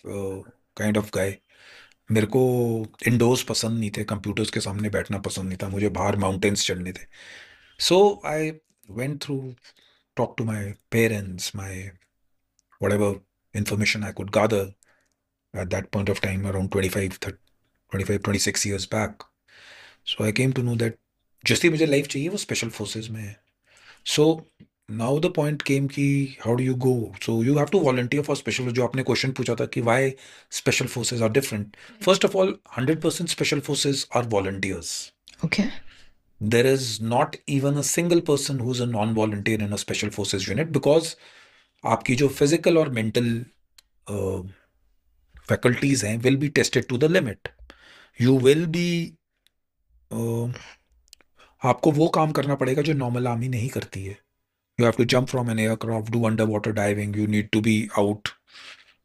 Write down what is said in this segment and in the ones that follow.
Kind of guy. मेरे को endorse पसंद नहीं थे, कंप्यूटर्स के सामने बैठना पसंद नहीं था, मुझे बाहर माउंटेन्स चढ़ने थे। So I went through, talk to my parents, my whatever information I could gather at that point of time, around 25, 26 years back. So I came to know that जैसी मुझे लाइफ चाहिए वो स्पेशल फोर्सेस में है। So now the point came कि how do you go, so you have to volunteer for special. जो आपने question पूछा था कि why special forces are different, first of all 100% special forces are volunteers. Okay. There is not even a single person who's a non-volunteer in a special forces unit, because आपकी जो physical और mental faculties हैं will be tested to the limit. You will be, आपको वो काम करना पड़ेगा जो नॉर्मल आर्मी नहीं करती है। You have to jump from an aircraft, do underwater diving, you need to be out,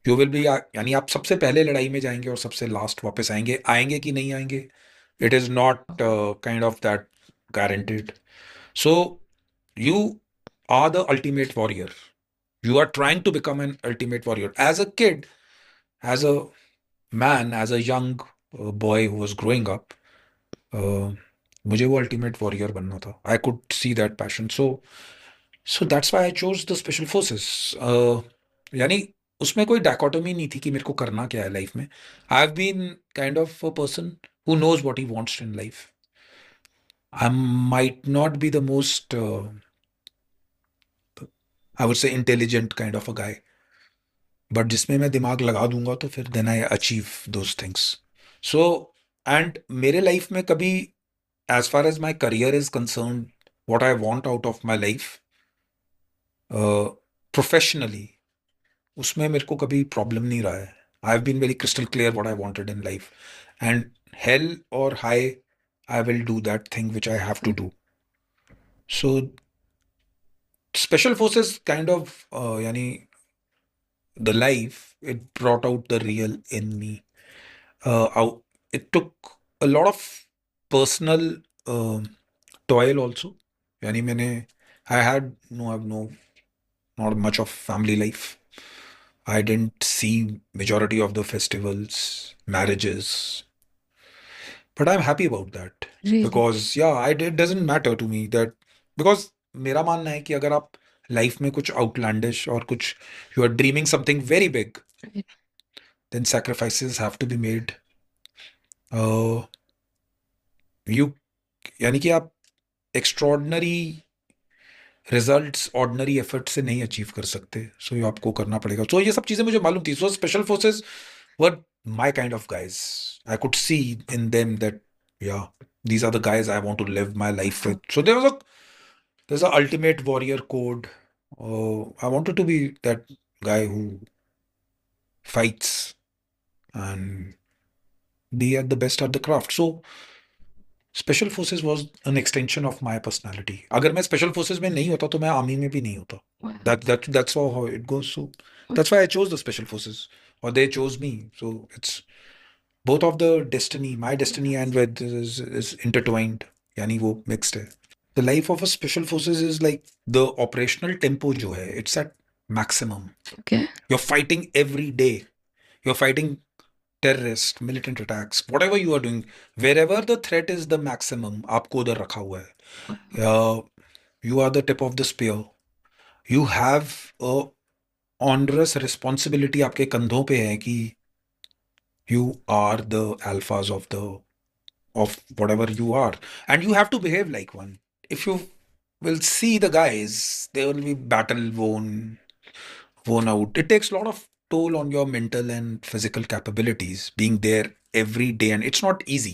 you will be, यानी आप सबसे पहले लड़ाई में जाएंगे और सबसे लास्ट वापस आएंगे। आएंगे कि नहीं आएंगे, it is not kind of that guaranteed. So you are the ultimate warrior. You are trying to become an ultimate warrior. As a kid, as a man, as a young boy who was growing up, मुझे वो ultimate warrior बनना था. I could see that passion. So that's why I chose the special forces. यानी उसमें कोई dichotomy नहीं थी कि मेरे को करना क्या है लाइफ में। I have been kind of a person who knows what he wants in life. I might not be the most, I would say, intelligent kind of a guy, but जिसमें मैं दिमाग लगा दूंगा तो फिर then I achieve those things. So and मेरे life में कभी, as far as my career is concern, what I want out of my life professionally, उसमें मेरे को कभी प्रॉब्लम नहीं रहा है। I have been very crystal clear what I wanted in life, and hell or high, I will do that thing which I have to do. So special forces kind of, यानी the life, it brought out the real in me. It took a lot of personal toil also. यानी मैंने, I had no, I have no, not much of family life. I didn't see majority of the festivals, marriages, but I'm happy about that, Really? because yeah, it doesn't matter to me that, because मेरा मानना है कि अगर आप life में कुछ outlandish और कुछ, you are dreaming something very big, Right. then sacrifices have to be made. uh, you, यानी कि आप एक्स्ट्रॉर्डनरी रिजल्ट्स ऑर्डिनरी एफर्ट से नहीं अचीव कर सकते, सो ये आपको करना पड़ेगा। सो ये सब चीज़ें मुझे मालूम थी। So special forces were my kind of guys. I could see in them that, या, these are the guys I want to live my life with. So there's a ultimate warrior code. I wanted to be that guy who fights and be at the best at the craft. So special forces was an extension of my personality. अगर मैं special forces में नहीं होता तो मैं army में भी नहीं होता। Wow. That's how it goes. So that's why I chose the special forces, or they chose me. So it's both of the destiny, my destiny and with is intertwined. यानी वो mixed है। The life of a special forces is like the operational tempo जो है, it's at maximum. Okay. You're fighting every day. You're fighting terrorist, militant attacks, whatever you are doing, wherever the threat is the maximum, आपको उधर रखा हुआ है। You are the tip of the spear. You have a onerous responsibility आपके कंधों पे है कि you are the alphas of whatever you are, and you have to behave like one. If you will see the guys, they will be battle worn out. It takes a lot of toll on your mental and physical capabilities being there every day, and it's not easy.